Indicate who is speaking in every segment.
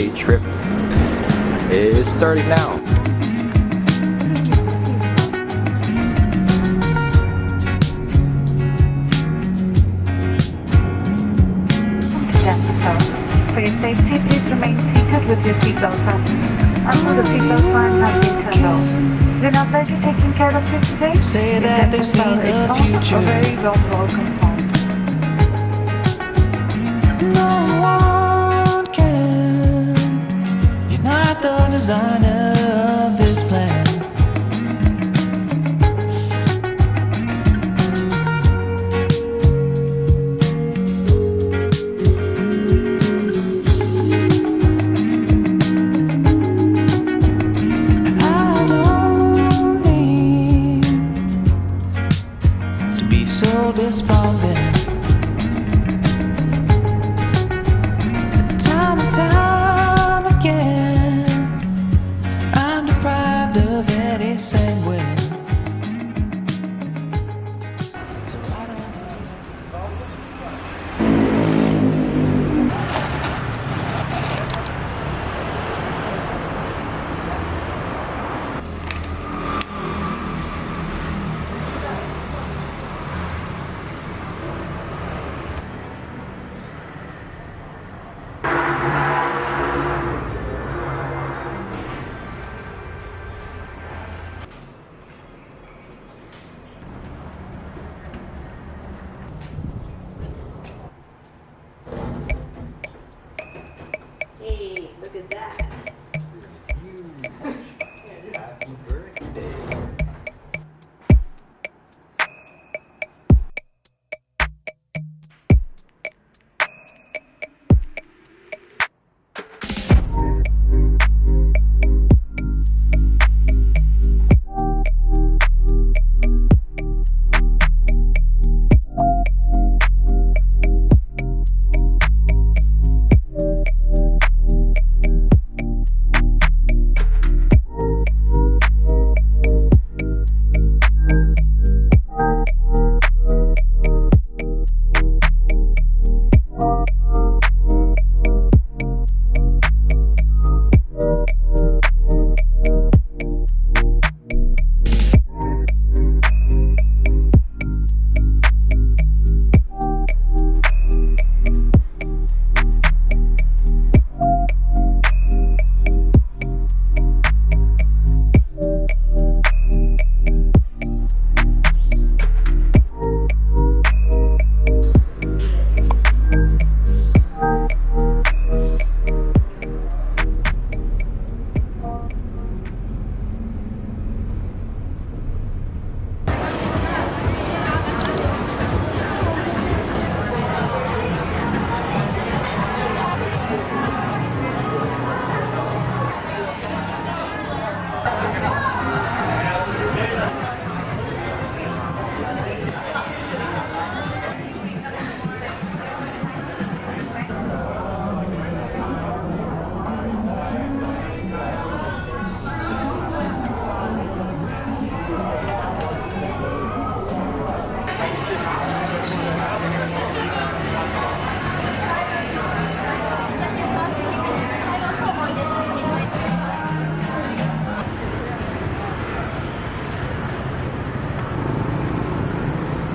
Speaker 1: day trip is starting now.
Speaker 2: For your safety, please remain seated with your seatbelt fastened until the seatbelt sign has been turned off. Do not let you taking care of this today.
Speaker 3: Say that they've seen the future.
Speaker 2: A very warm welcome home.
Speaker 3: No one can. You're not the designer of this plan. I don't mean to be so despondent. Time and time again, I'm deprived of any sanguine. So I don't know.
Speaker 4: Hey, look at that.
Speaker 1: Happy birthday.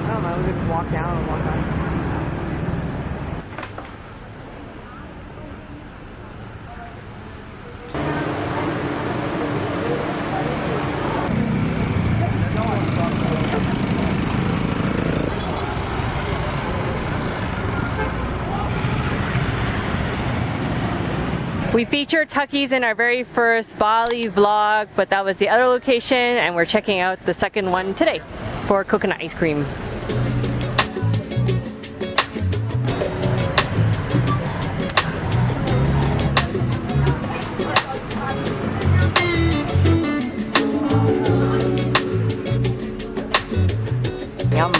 Speaker 4: I don't know, we could walk down or walk on. We featured tukies in our very first Bali vlog, but that was the other location, and we're checking out the second one today for coconut ice cream. Yum.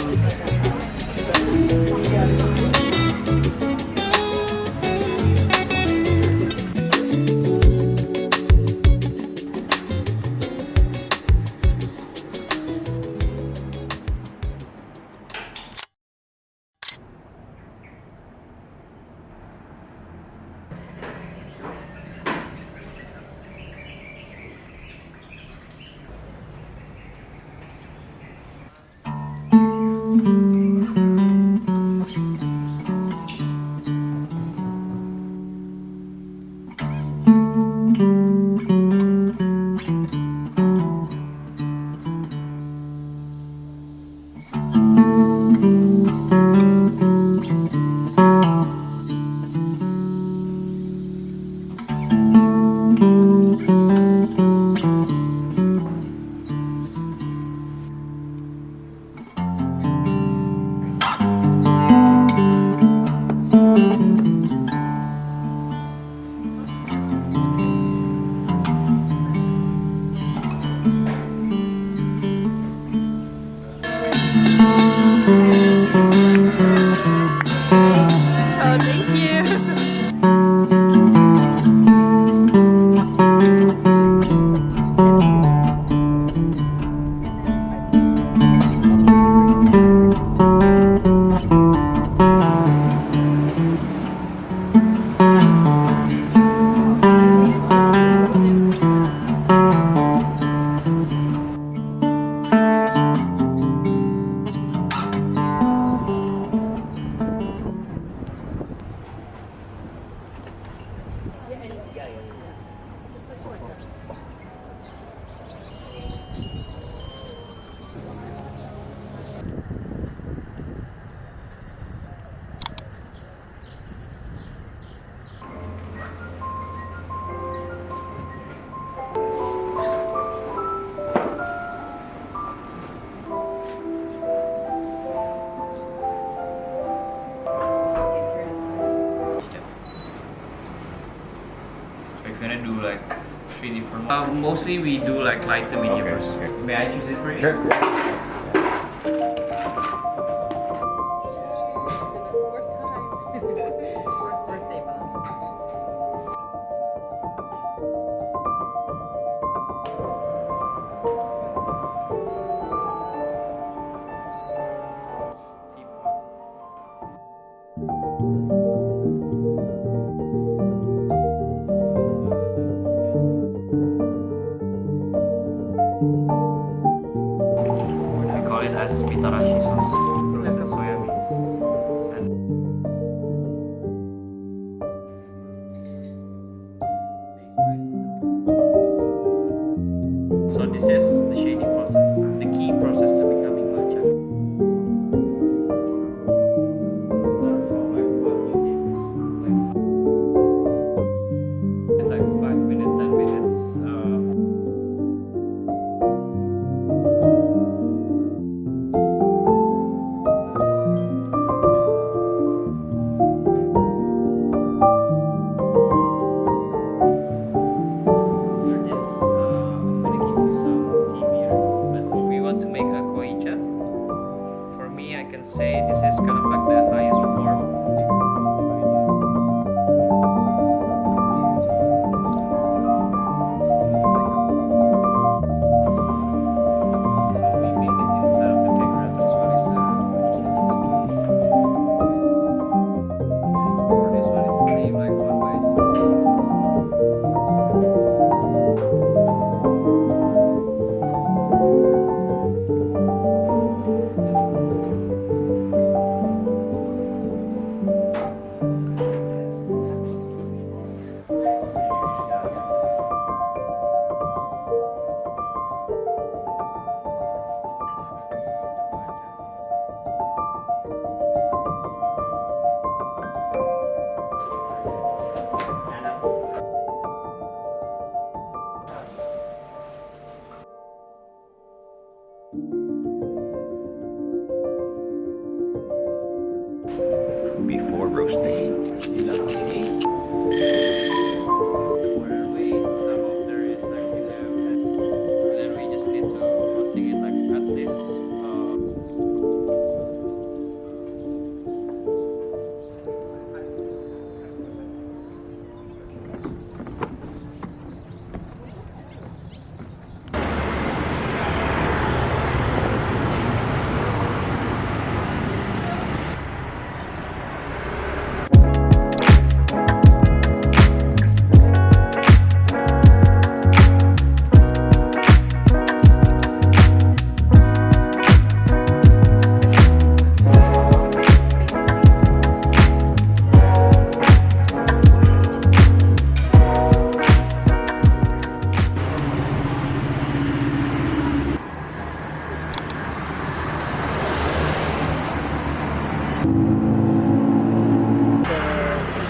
Speaker 5: So if you wanna do like 3 different mostly we do like light to medium.
Speaker 1: Okay.
Speaker 5: May I choose it for you?
Speaker 1: Sure.
Speaker 5: I call it as mitarashi sauce, roasted soya beans. And so this is the shading process, the key process to becoming matcha. It's like 5 minutes, 10 minutes. For this, I'm gonna give you some tea beer. But we want to make a koicha. For me, I can say this is kind of like the highest form. So we make it inside of the tegra. This one is for this one is the same like 1/16.
Speaker 1: Before roasting.
Speaker 5: Where we some of there is like we have, and then we just need to roasting it like at this.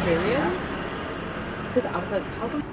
Speaker 4: Experience? Because I was like, how come?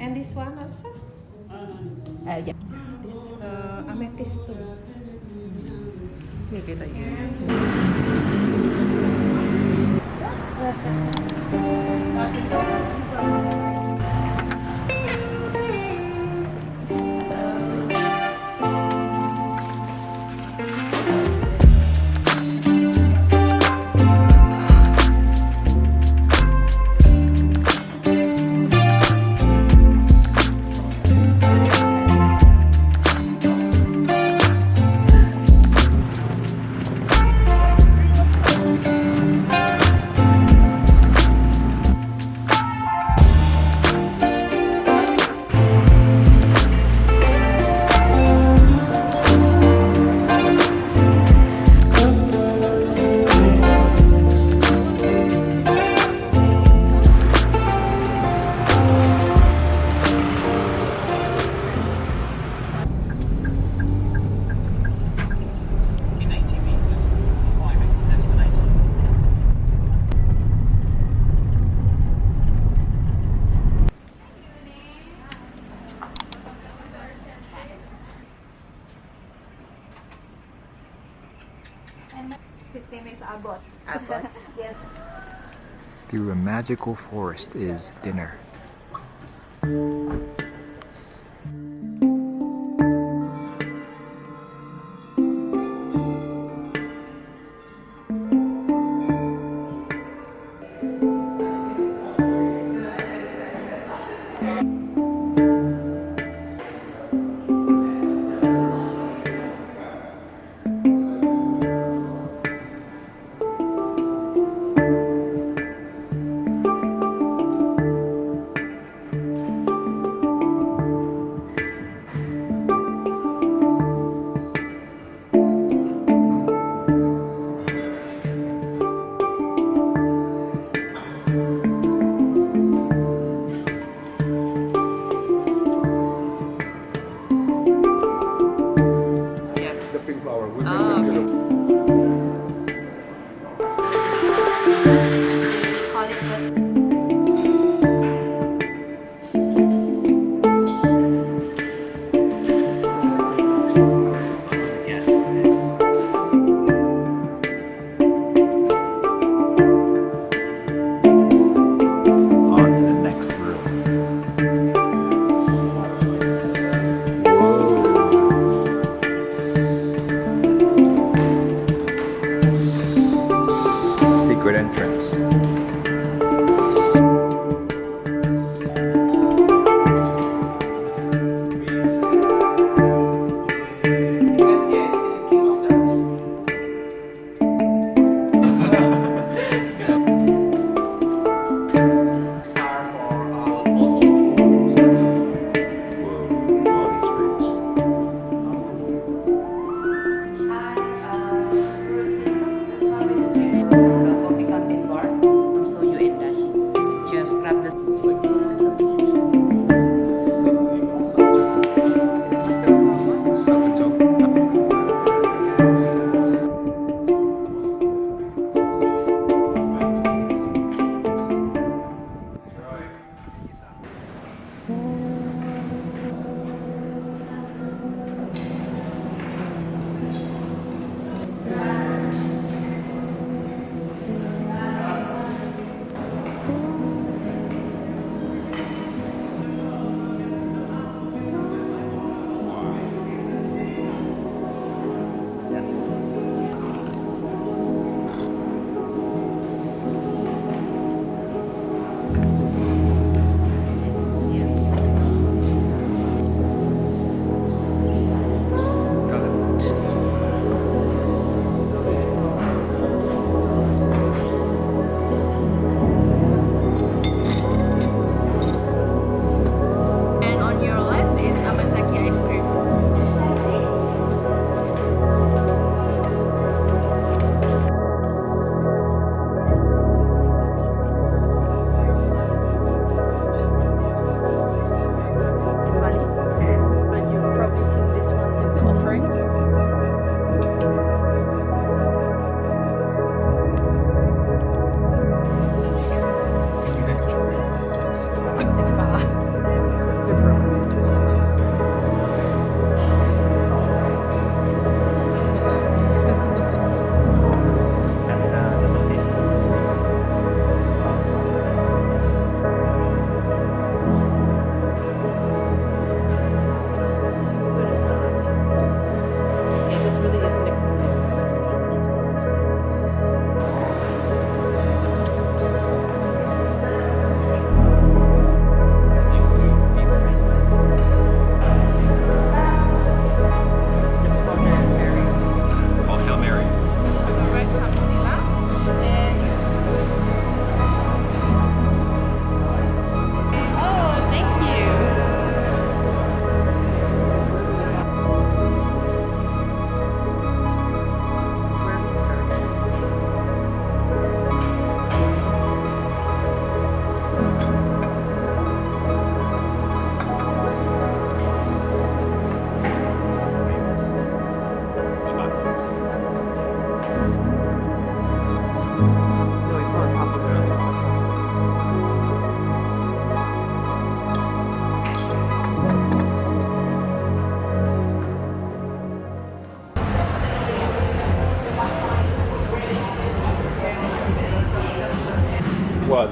Speaker 6: And this one also? Yeah. This amethyst too.
Speaker 4: Nakikita yun.
Speaker 2: His name is Abot. Abot? Yes.
Speaker 1: Through a magical forest is dinner.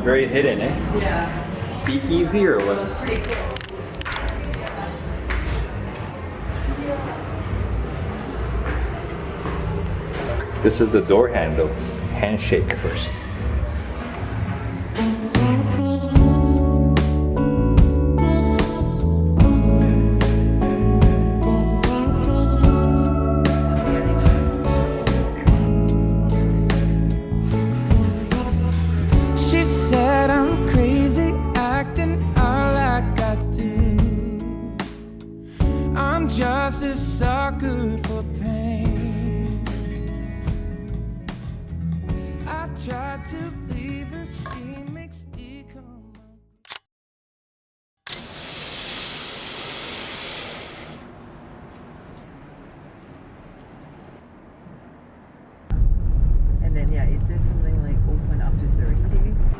Speaker 1: Very hidden, eh?
Speaker 4: Yeah.
Speaker 1: Speakeasy or what?
Speaker 4: It's pretty cool.
Speaker 1: This is the door handle. Handshake first.
Speaker 3: She said I'm crazy, acting out like I do. I'm just a sucker for pain. I tried to leave her, she makes me come.
Speaker 6: And then yeah, it says something like open up to 30 days.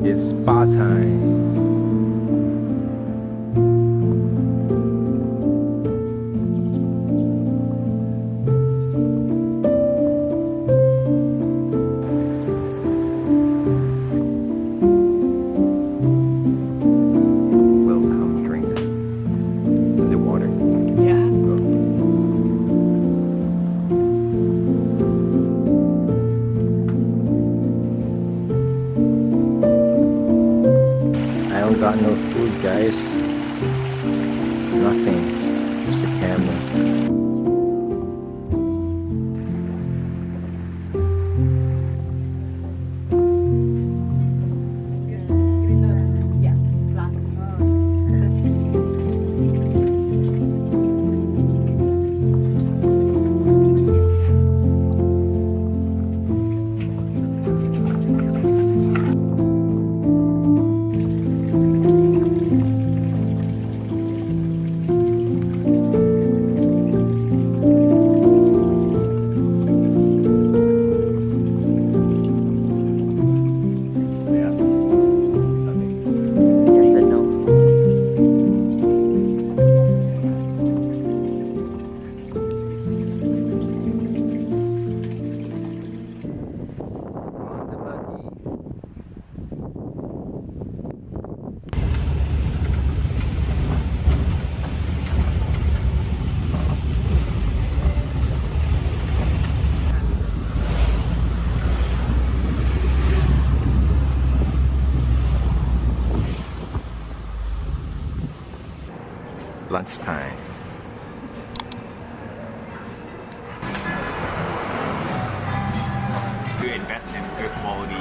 Speaker 1: It's spa time. Welcome drink. Is it water?
Speaker 4: Yeah.
Speaker 1: I don't got no food, guys. Nothing. Just the camera.
Speaker 6: Yeah, plastic. Yes and no.
Speaker 1: On the buggy. Lunchtime. You invest in good quality.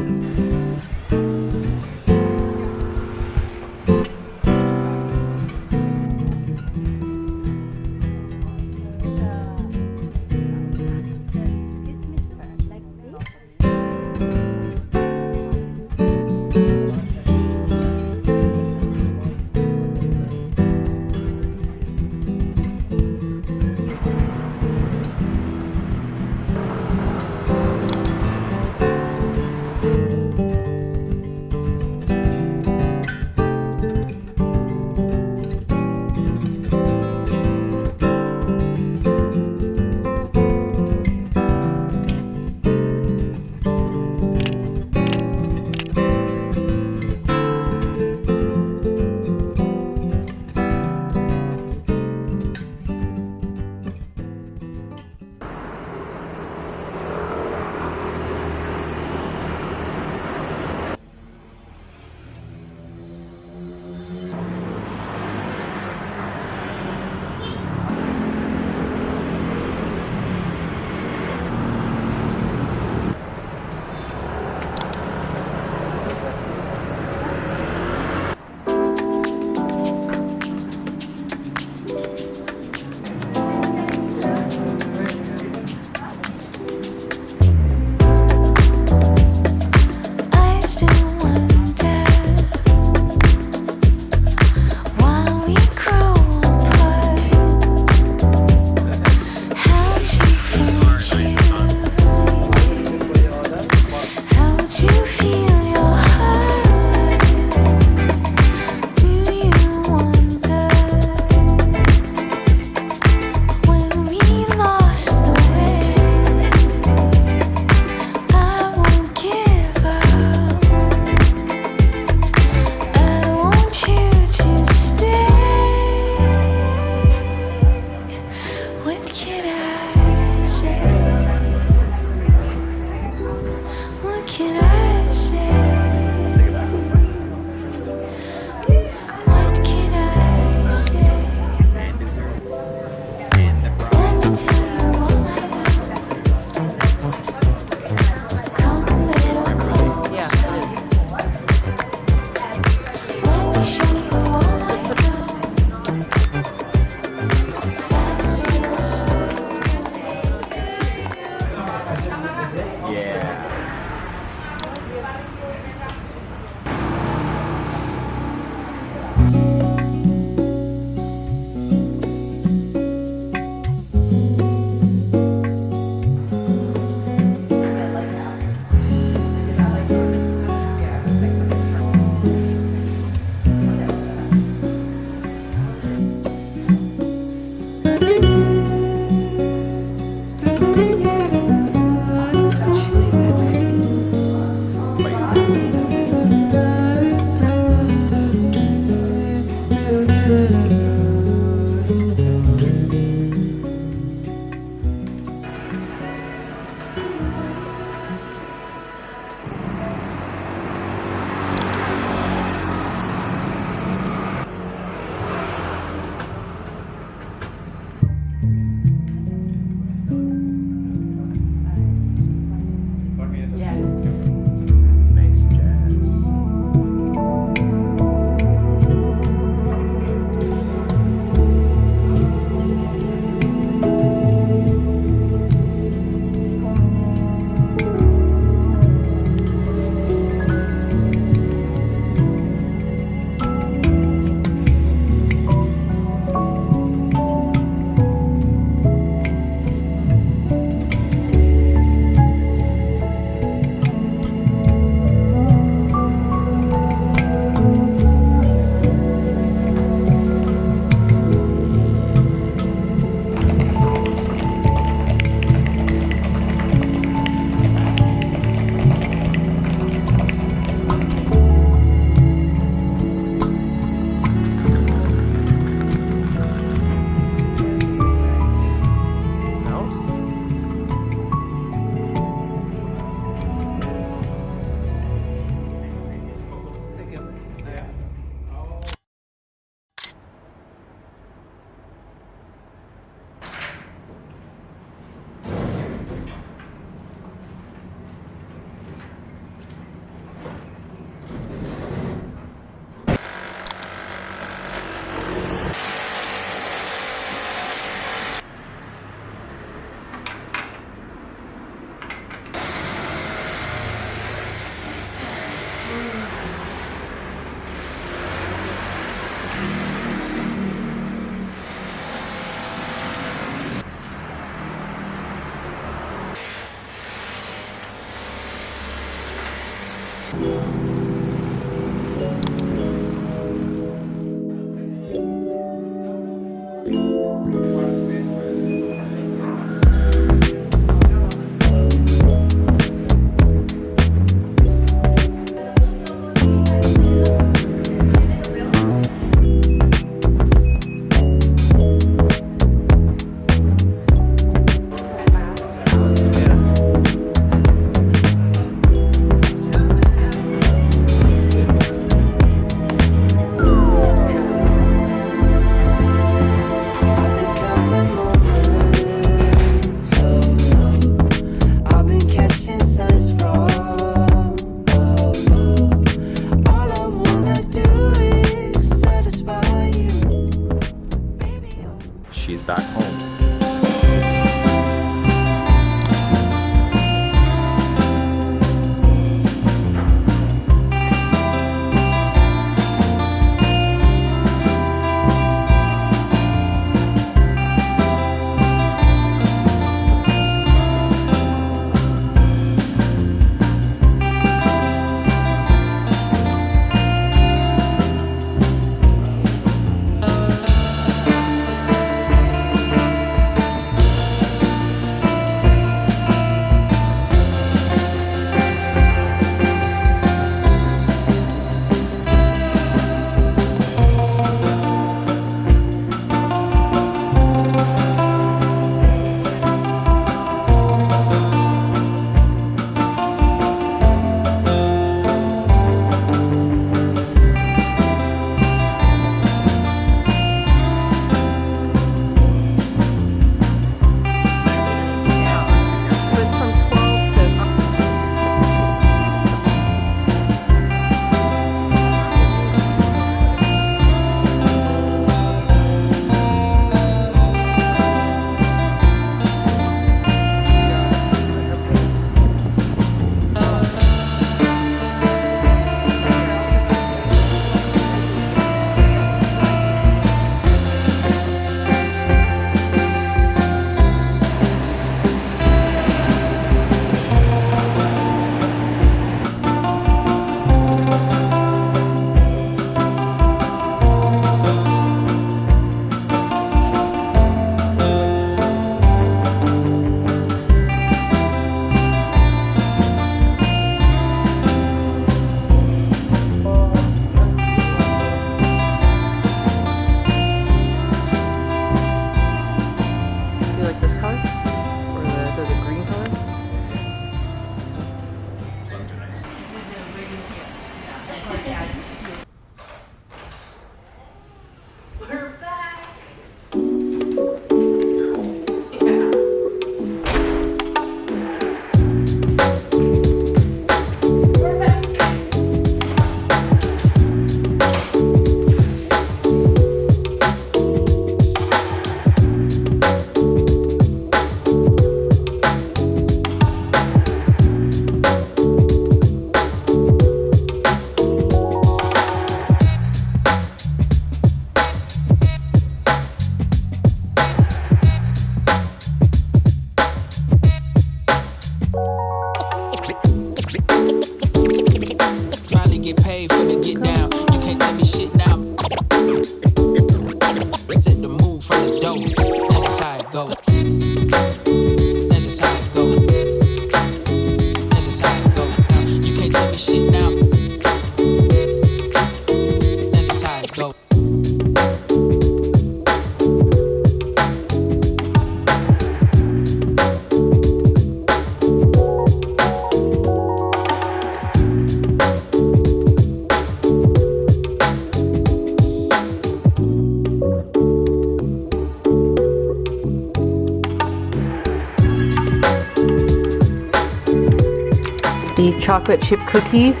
Speaker 4: These chocolate chip cookies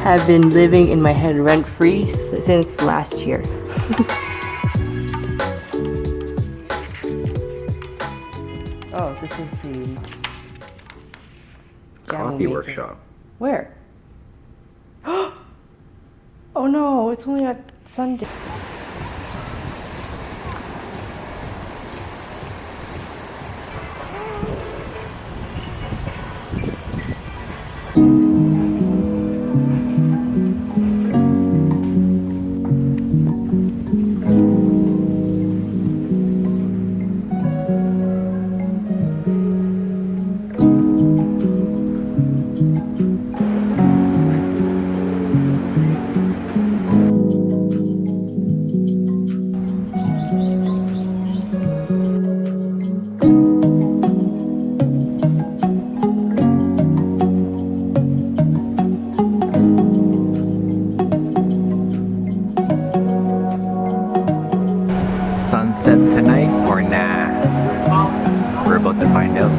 Speaker 4: have been living in my head rent-free since last year. Oh, this is the
Speaker 1: Coffee workshop.
Speaker 4: Where? Oh no, it's only on Sunday.
Speaker 1: Sunset tonight or nah? We're about to find out.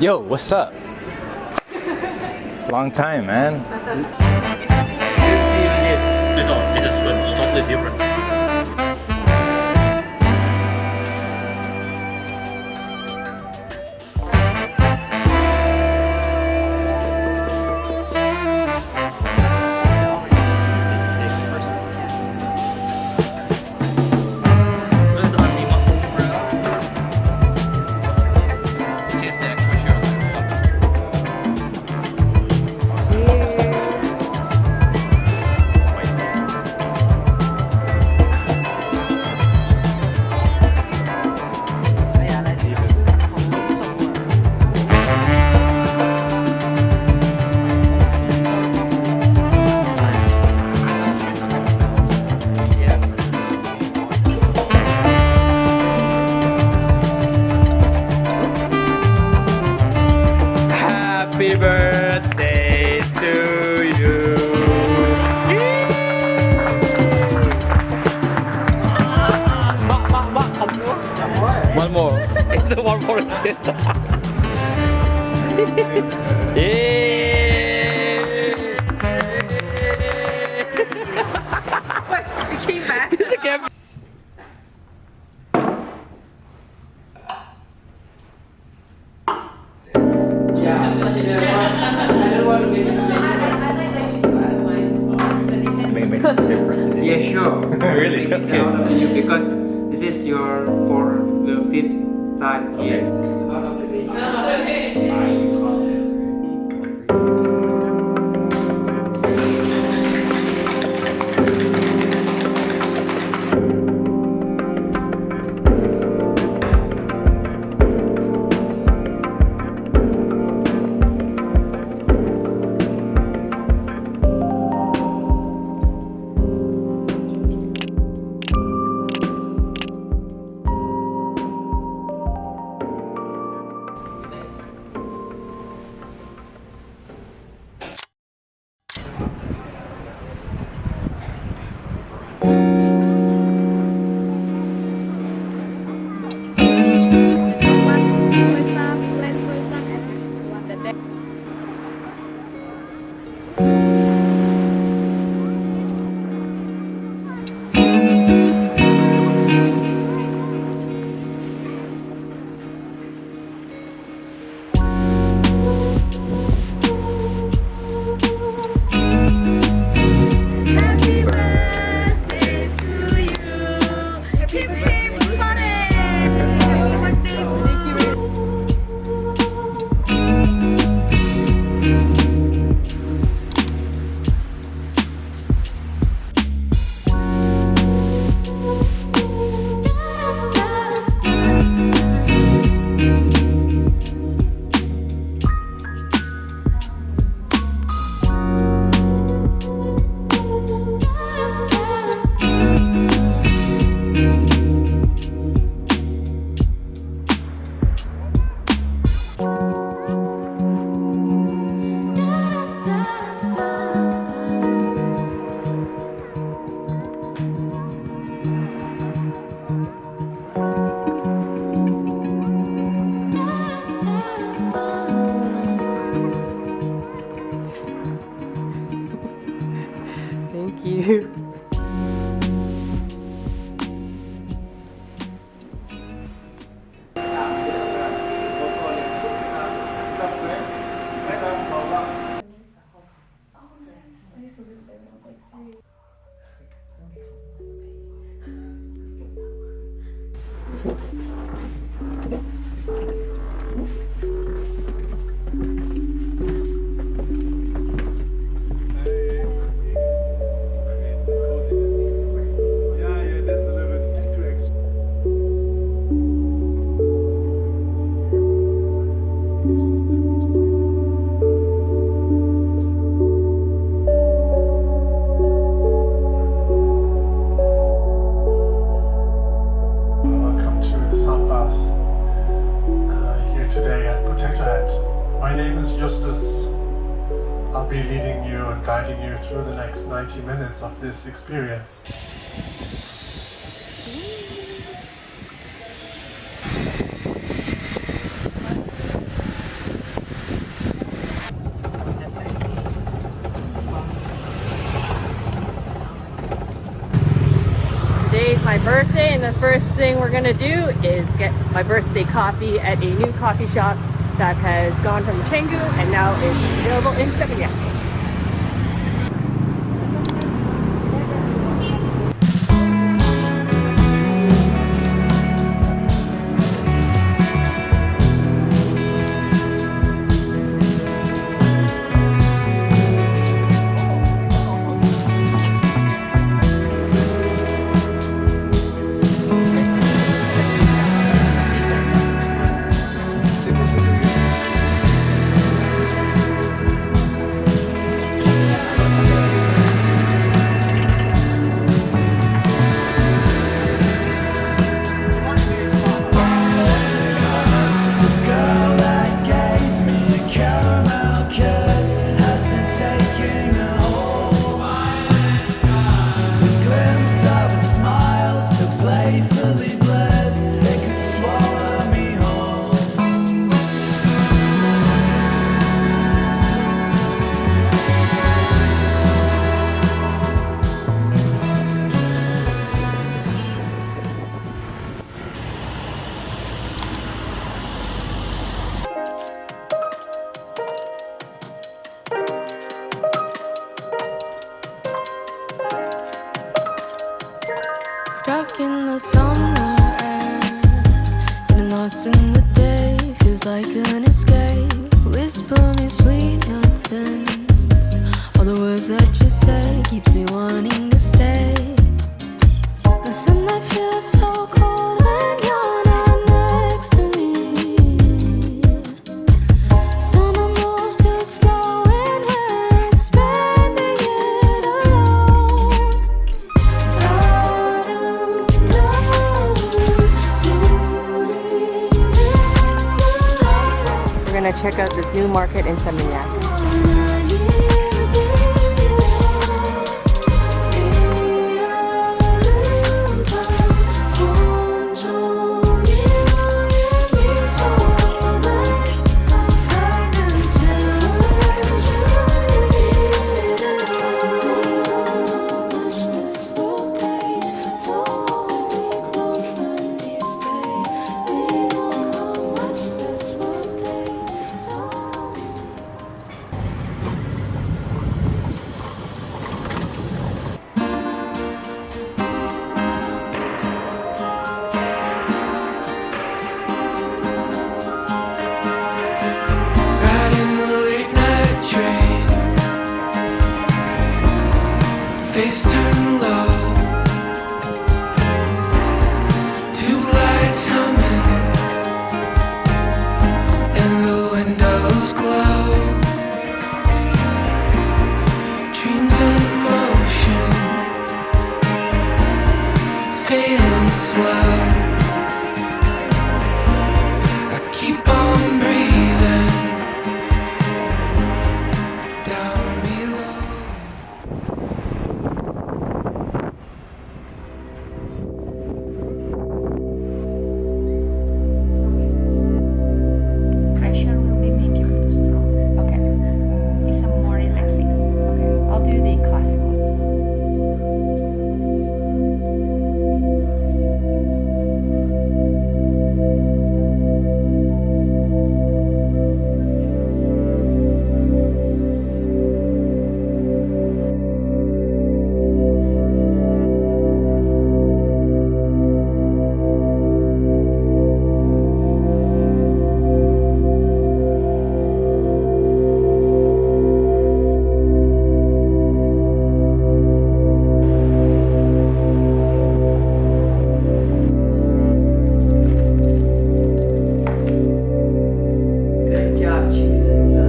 Speaker 1: Yo, what's up? Long time, man.
Speaker 5: This is totally different.
Speaker 7: Happy birthday to you. One more. It's a one more.
Speaker 6: It came back.
Speaker 7: It's a gift.
Speaker 1: Makes it different today.
Speaker 5: Yeah, sure.
Speaker 1: Really?
Speaker 5: Okay. Out of you because this is your for the fifth time here. Out of the day.
Speaker 4: Thank you.
Speaker 8: I'll be leading you and guiding you through the next 90 minutes of this experience.
Speaker 4: Today's my birthday, and the first thing we're gonna do is get my birthday coffee at a new coffee shop that has gone from Canggu and now is available in Seminyak.
Speaker 9: Stuck in the summer air, getting lost in the day, feels like an escape. Whisper me sweet nothings, all the words that you say keeps me wanting to stay. The sun that feels so cold when you're not next to me. Summer moves too slow and we're spending it alone.
Speaker 4: We're gonna check out this new market in Seminyak.
Speaker 3: slab. I keep on breathing down below.
Speaker 6: Pressure will be medium to strong.
Speaker 4: Okay.
Speaker 6: It's a more relaxing.
Speaker 4: Okay. I'll do the classical. Good job choosing the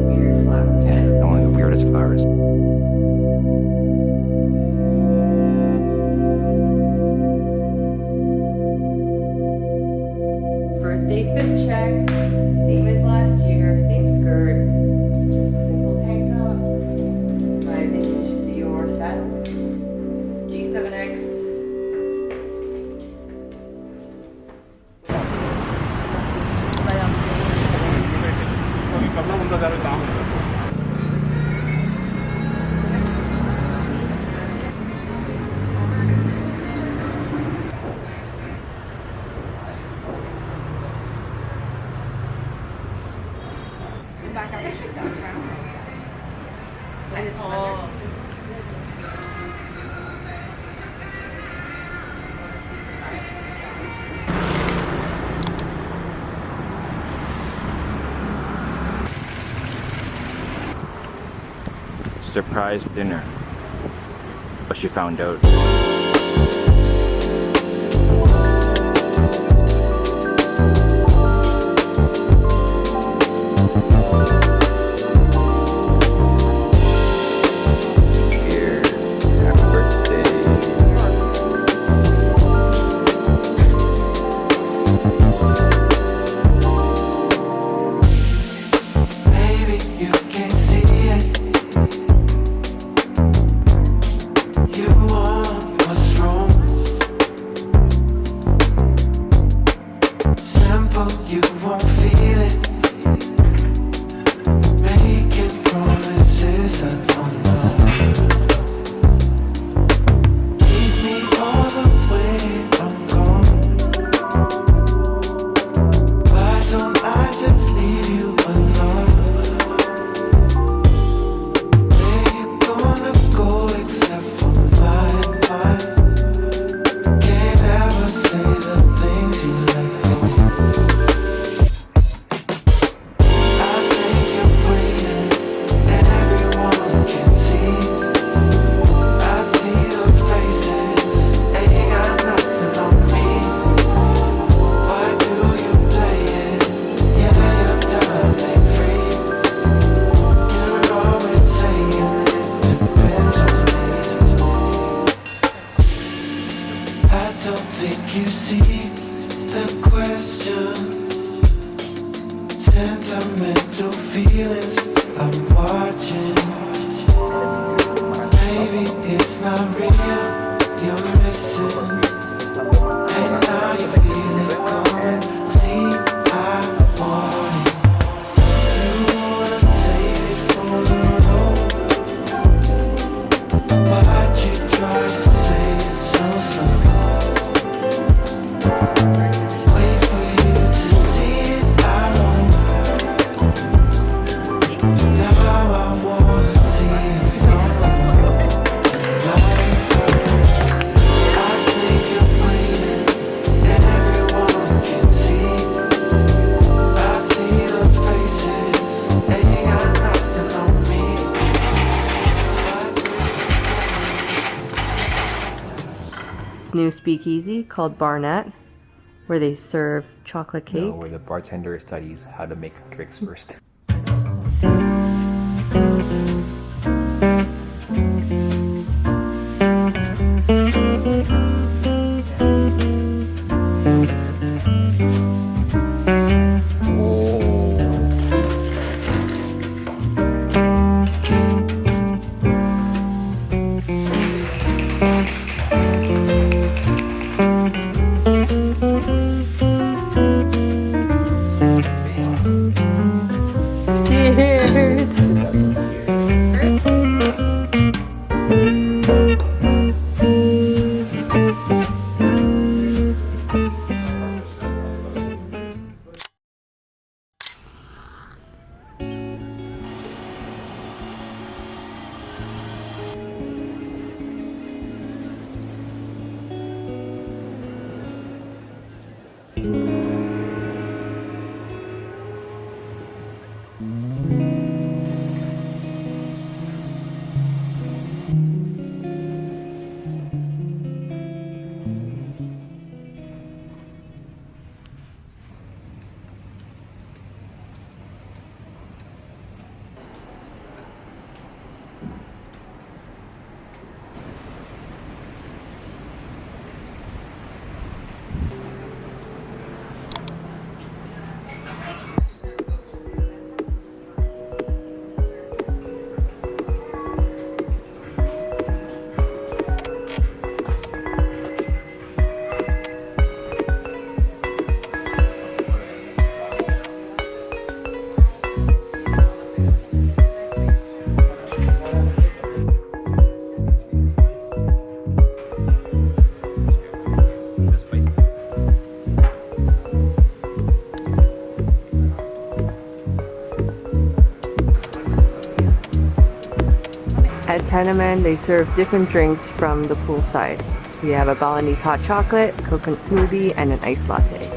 Speaker 4: weird flowers.
Speaker 1: Yeah, one of the weirdest flowers.
Speaker 4: Birthday fit check. Same as last year. Same skirt. Just a simple tank top. I think you should do your saddle. G7X.
Speaker 1: Surprise dinner. But she found out. Cheers. Happy birthday.
Speaker 3: Maybe you can see it. You want what's wrong. Simple, you won't feel it. Making promises I don't know. Keep me all the way I'm gone. Why don't I just leave you alone? Where you gonna go except for my mind? Can't ever say the things you let go. I think you're waiting, and everyone can see. I see the faces, ain't got nothing on me. Why do you play it? Yeah, your time ain't free. You're always saying it depends on me. I don't think you see the question. Sentimental feelings I'm watching. Maybe it's not real, you're missing. And now you feel it coming. See, I want it. You wanna save it for the road. Why'd you try to say it so slow? Wait for you to see it, I won't. Now I wanna see it from tonight. I think you're waiting, and everyone can see. I see the faces, ain't got nothing on me.
Speaker 4: New speakeasy called Barnett, where they serve chocolate cake.
Speaker 1: Where the bartender studies how to make drinks first.
Speaker 4: tenement, they serve different drinks from the poolside. We have a Balinese hot chocolate, coconut smoothie, and an iced latte.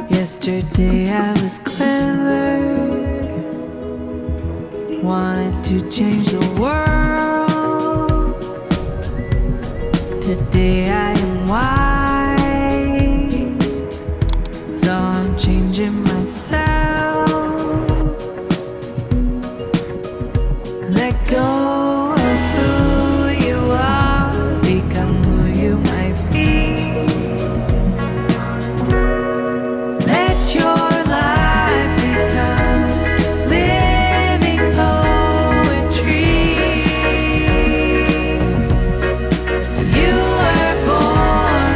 Speaker 9: Yesterday I was clever, wanted to change the world. Today I am wise, so I'm changing myself. Let go of who you are, become who you might be. Let your life become living poetry. You were born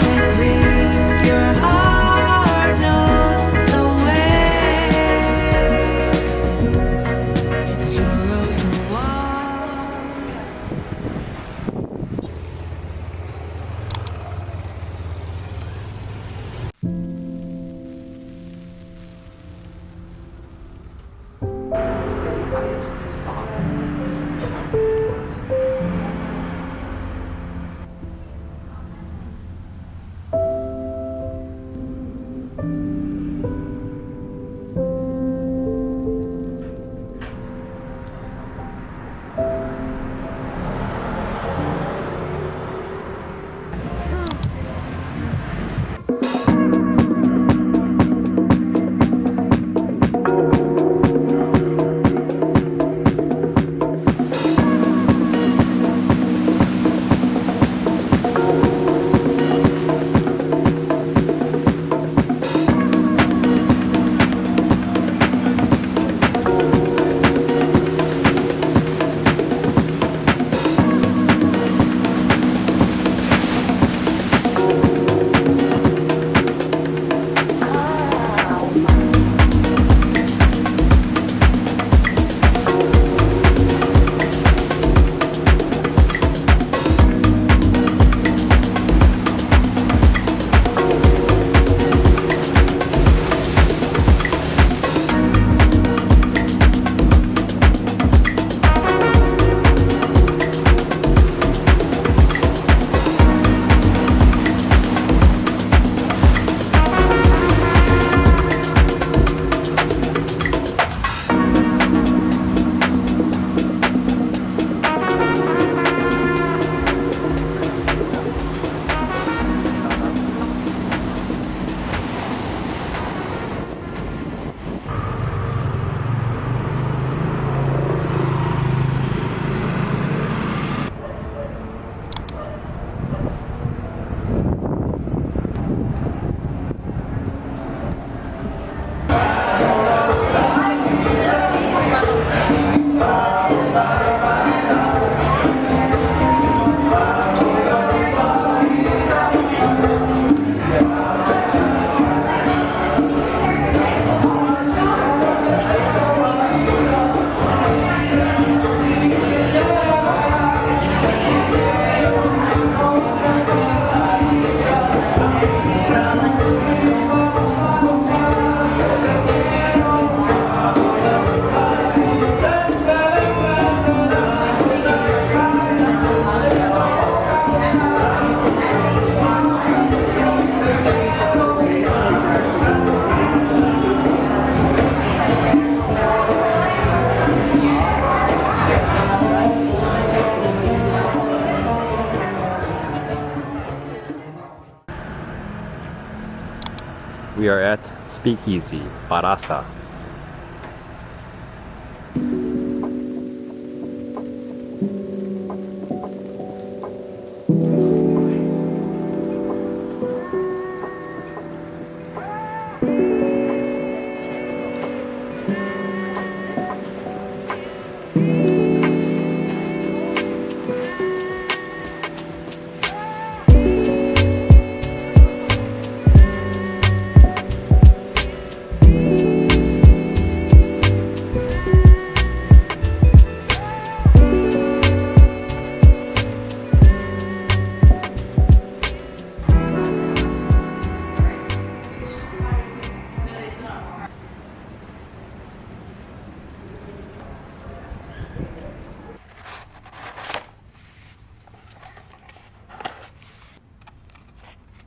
Speaker 1: We are at Speakeasy, Rasa.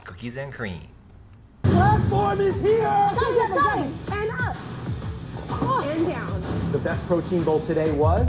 Speaker 1: Cookies and cream.
Speaker 10: Platform is here!
Speaker 11: Go! And up! And down.
Speaker 10: The best protein bowl today was?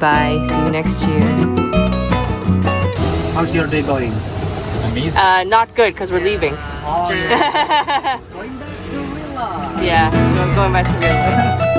Speaker 4: Bye-bye. See you next year.
Speaker 7: How's your day going?
Speaker 4: Not good because we're leaving.
Speaker 7: Oh, yeah. Going back to Rila.
Speaker 4: Yeah, I'm going back to Rila.